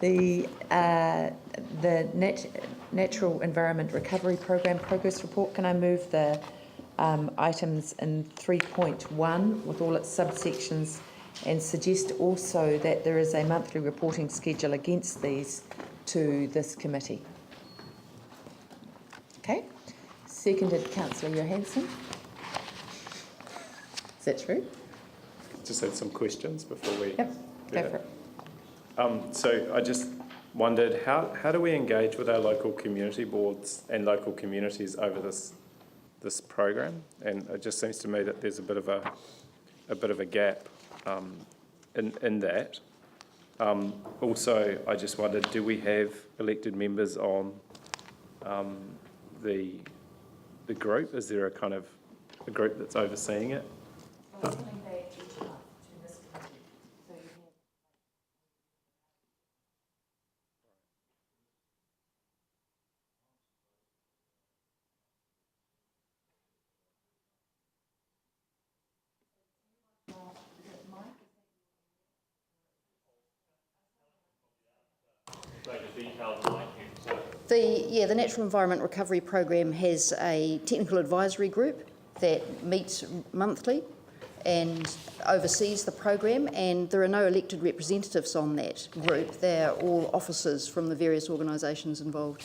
The Natural Environment Recovery Program Progress Report. Can I move the items in 3.1 with all its subsections and suggest also that there is a monthly reporting schedule against these to this committee? Okay. Seconded, Councillor Johansson. Is that true? Just had some questions before we... Yep, go for it. So I just wondered, how do we engage with our local community boards and local communities over this program? And it just seems to me that there's a bit of a gap in that. Also, I just wondered, do we have elected members on the group? Is there a kind of a group that's overseeing it? The Natural Environment Recovery Program has a technical advisory group that meets monthly and oversees the program, and there are no elected representatives on that group. They're all officers from the various organisations involved.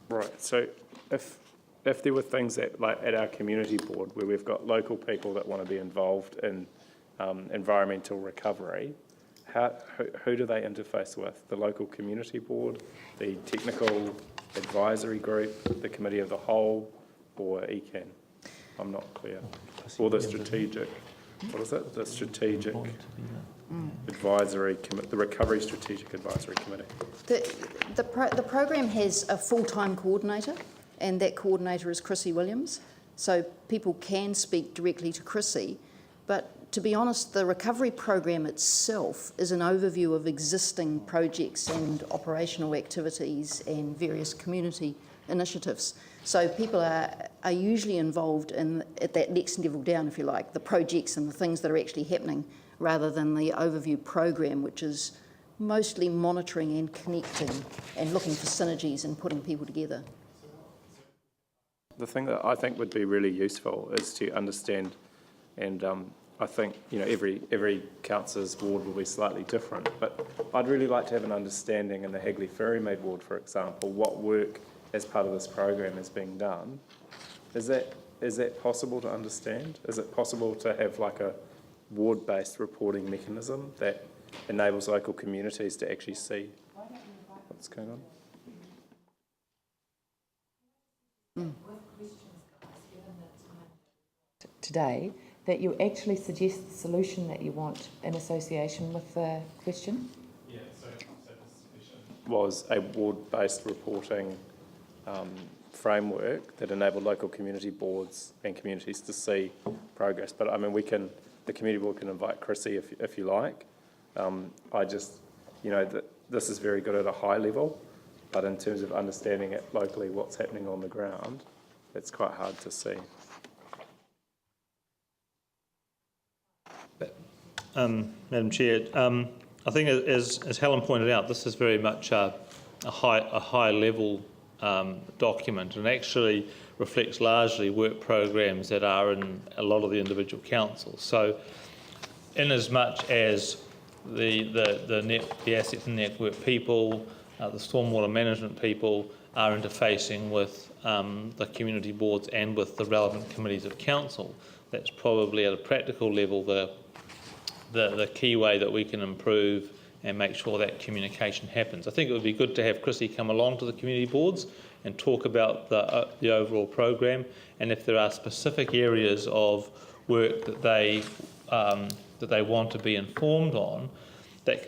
Right, so if there were things that, like at our community board where we've got local people that want to be involved in environmental recovery, who do they interface with? The local community board, the technical advisory group, the committee of the whole, or ECAN? I'm not clear. Or the strategic, what is it? The strategic advisory committee, the recovery strategic advisory committee. The program has a full-time coordinator, and that coordinator is Chrissy Williams. So people can speak directly to Chrissy, but to be honest, the recovery program itself is an overview of existing projects and operational activities and various community initiatives. So people are usually involved at that next level down, if you like, the projects and the things that are actually happening, rather than the overview program, which is mostly monitoring and connecting and looking for synergies and putting people together. The thing that I think would be really useful is to understand, and I think every councillor's ward will be slightly different, but I'd really like to have an understanding in the Hagley Ferrymead ward, for example, what work as part of this program is being done. Is that possible to understand? Is it possible to have like a ward-based reporting mechanism that enables local communities to actually see what's going on? Today, that you actually suggest the solution that you want in association with the question? Yeah, so the solution was a ward-based reporting framework that enabled local community boards and communities to see progress. But I mean, the community board can invite Chrissy if you like. I just, this is very good at a high level, but in terms of understanding it locally, what's happening on the ground, it's quite hard to see. Madam Chair, I think as Helen pointed out, this is very much a high level document, and actually reflects largely work programs that are in a lot of the individual councils. So in as much as the assets and network people, the stormwater management people are interfacing with the community boards and with the relevant committees of council, that's probably at a practical level the key way that we can improve and make sure that communication happens. I think it would be good to have Chrissy come along to the community boards and talk about the overall program, and if there are specific areas of work that they want to be informed on, that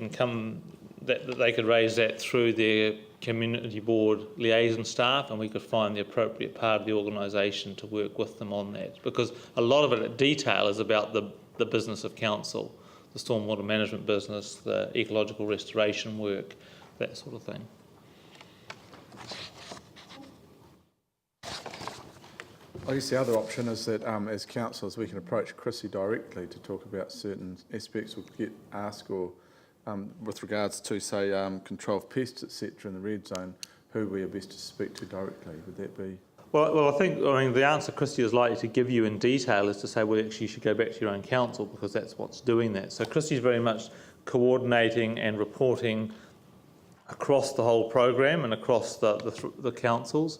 they could raise that through their community board liaison staff, and we could find the appropriate part of the organisation to work with them on that, because a lot of it at detail is about the business of council, the stormwater management business, the ecological restoration work, that sort of thing. I guess the other option is that as councillors we can approach Chrissy directly to talk about certain aspects, or get asked, or with regards to, say, control of pests, etc. in the red zone, who we are best to speak to directly. Would that be? Well, I mean, the answer Chrissy is likely to give you in detail is to say, well, actually, you should go back to your own council because that's what's doing that. So Chrissy is very much coordinating and reporting across the whole program and across the councils.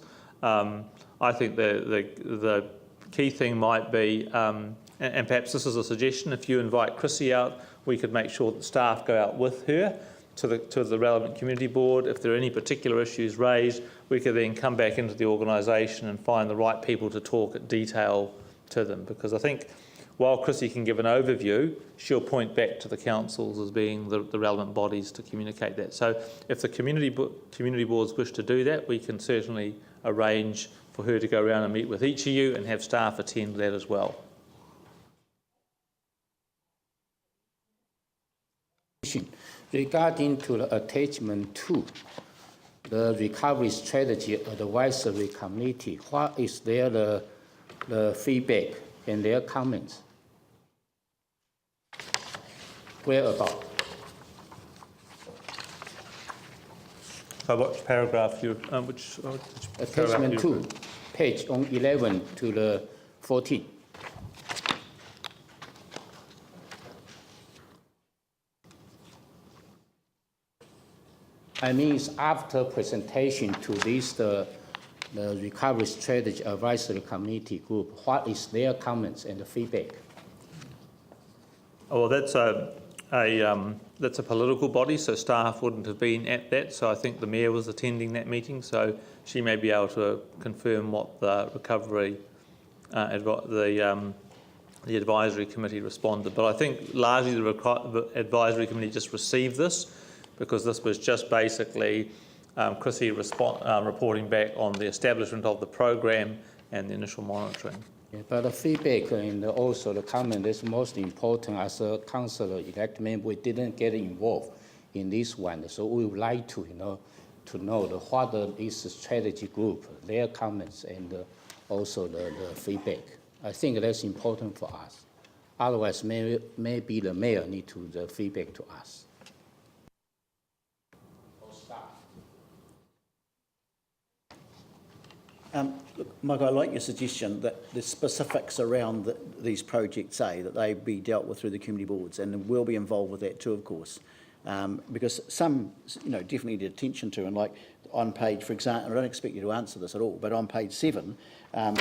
I think the key thing might be, and perhaps this is a suggestion, if you invite Chrissy out, we could make sure that staff go out with her to the relevant community board. If there are any particular issues raised, we could then come back into the organisation and find the right people to talk at detail to them. Because I think while Chrissy can give an overview, she'll point back to the councils as being the relevant bodies to communicate that. So if the community boards wish to do that, we can certainly arrange for her to go around and meet with each of you and have staff attend that as well. Regarding to the attachment 2, the Recovery Strategy Advisory Committee, what is the feedback and their comments? Where about? Which paragraph you? Attachment 2, page on 11 to the 14. I mean, it's after presentation to this, the Recovery Strategy Advisory Committee group, what is their comments and the feedback? Oh, well, that's a political body, so staff wouldn't have been at that. So I think the mayor was attending that meeting, so she may be able to confirm what the recovery, the advisory committee responded. But I think largely the advisory committee just received this, because this was just basically Chrissy reporting back on the establishment of the program and the initial monitoring. Yeah, but the feedback and also the comment is most important. As a councillor-elect member, we didn't get involved in this one, so we would like to, know what this strategy group, their comments, and also the feedback. I think that's important for us. Otherwise, maybe the mayor need to the feedback to us. Look, Michael, I like your suggestion that the specifics around these projects, that they be dealt with through the community boards, and we'll be involved with that too, of course, because some, definitely need attention to, and like on page, for example, I don't expect you to answer this at all, but on page 7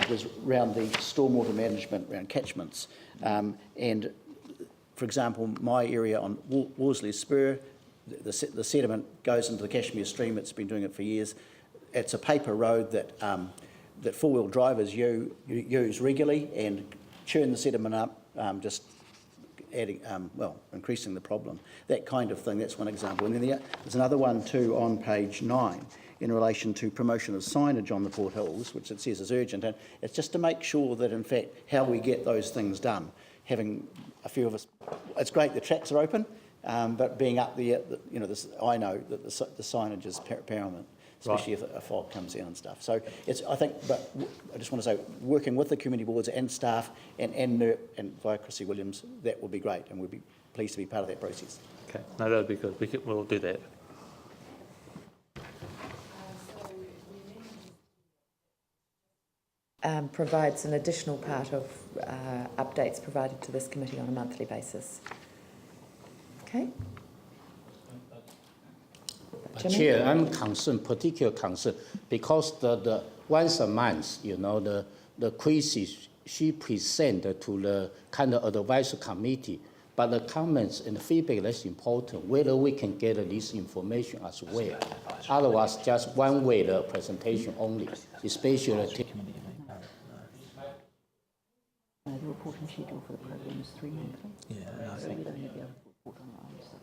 was around the stormwater management around catchments, and for example, my area on Worsley Spur, the sediment goes into the Cashmere stream. It's been doing it for years. It's a paper road that that four-wheel drivers use regularly and churn the sediment up, just adding, increasing the problem. That kind of thing, that's one example. And then there's another one too on page 9 in relation to promotion of signage on the Port Hills, which it says is urgent. And it's just to make sure that, in fact, how we get those things done. Having a few of us, it's great the tracks are open, but being up there, I know that the signage is paramount, especially if a fog comes down and stuff. So I think, but I just want to say, working with the community boards and staff and NERP and via Chrissy Williams, that would be great, and we'd be pleased to be part of that process. Okay, no, that would be good. We'll do that. Provides an additional part of updates provided to this committee on a monthly basis. Okay. Chair, I'm concerned, particular concern, because the once a month, the quizzes she present to the kind of advisory committee, but the comments and the feedback that's important, whether we can get this information as well. Otherwise, just one way the presentation only, especially. The reporting schedule for the program is 3 monthly. Yeah, so we'd only be able to report on our own stuff.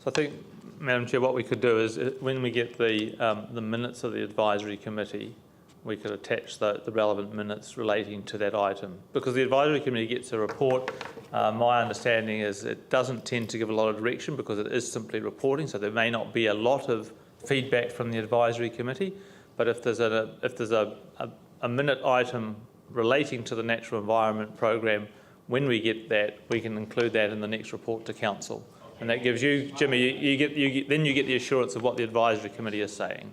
So I think, Madam Chair, what we could do is when we get the minutes of the advisory committee, we could attach the relevant minutes relating to that item. Because the advisory committee gets a report, my understanding is it doesn't tend to give a lot of direction because it is simply reporting, so there may not be a lot of feedback from the advisory committee. But if there's a minute item relating to the natural environment program, when we get that, we can include that in the next report to council. And that gives you, Jimmy, then you get the assurance of what the advisory committee is saying.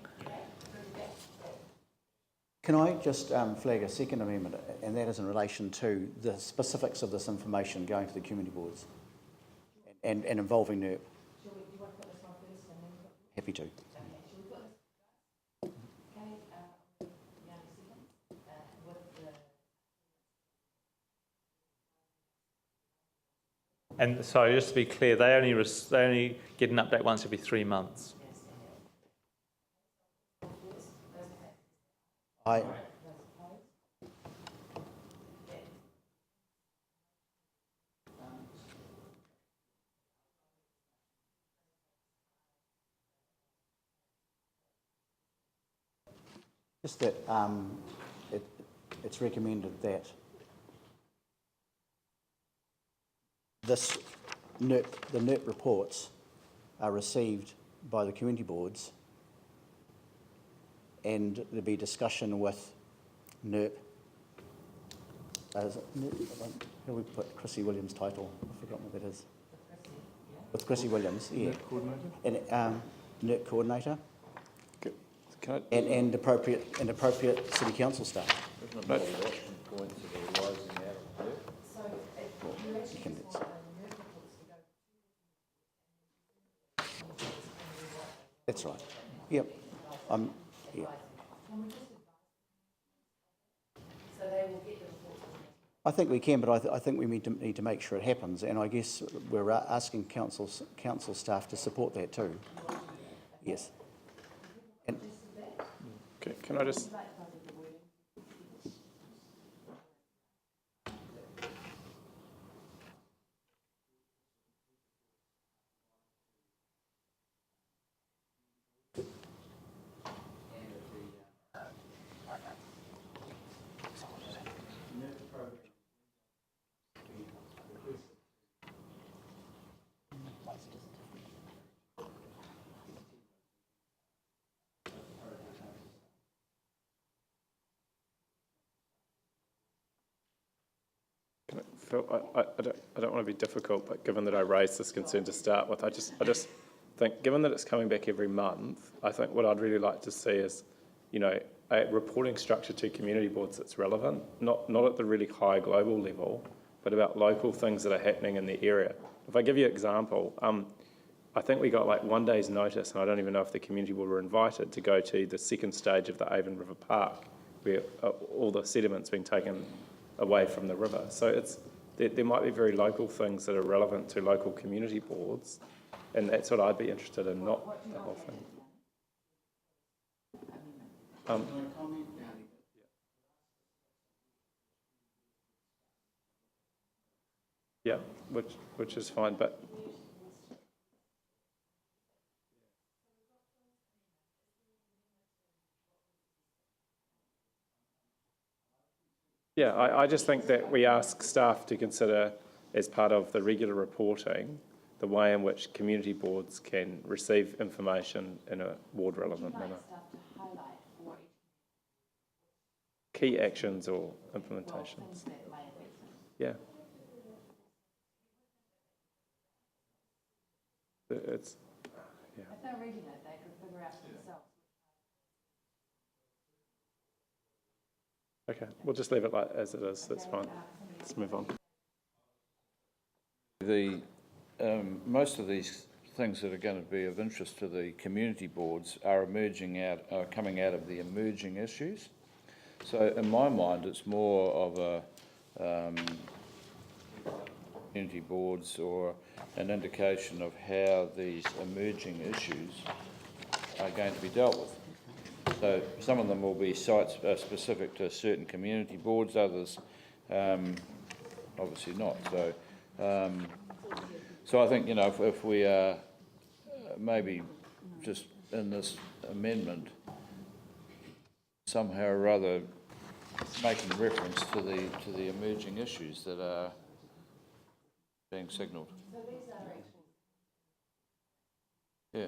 Can I just flag a second amendment, and that is in relation to the specifics of this information going to the community boards and involving NERP? Happy to. And so, just to be clear, they only get an update once every 3 months. Just that it's recommended that the NERP reports are received by the community boards, and there'll be discussion with NERP. How do we put Chrissy Williams' title? I've forgotten what that is. With Chrissy Williams, yeah. NERP coordinator. And NERP coordinator. And appropriate city council staff. That's right. Yep. Yeah. I think we can, but I think we need to make sure it happens, and I guess we're asking council staff to support that too. Yes. And okay, can I just? Phil, I don't want to be difficult, but given that I raised this concern to start with, I just think, given that it's coming back every month, I think what I'd really like to see is, a reporting structure to community boards that's relevant, not at the really high global level, but about local things that are happening in the area. If I give you an example, I think we got like 1 day's notice, and I don't even know if the community board were invited to go to the second stage of the Avon River Park, where all the sediment's been taken away from the river. So there might be very local things that are relevant to local community boards, and that's what I'd be interested in, not the whole thing. Yeah, which is fine, but yeah, I just think that we ask staff to consider, as part of the regular reporting, the way in which community boards can receive information in a ward-relevant manner. Key actions or implementations. Yeah. It's, yeah. If they're reading it, they could figure out themselves. Okay, we'll just leave it like as it is. That's fine. Let's move on. Most of these things that are going to be of interest to the community boards are coming out of the emerging issues. So in my mind, it's more of a community boards or an indication of how these emerging issues are going to be dealt with. So some of them will be sites specific to certain community boards, others obviously not. So I think, if we are maybe just in this amendment, somehow or other making reference to the emerging issues that are being signalled. Yeah.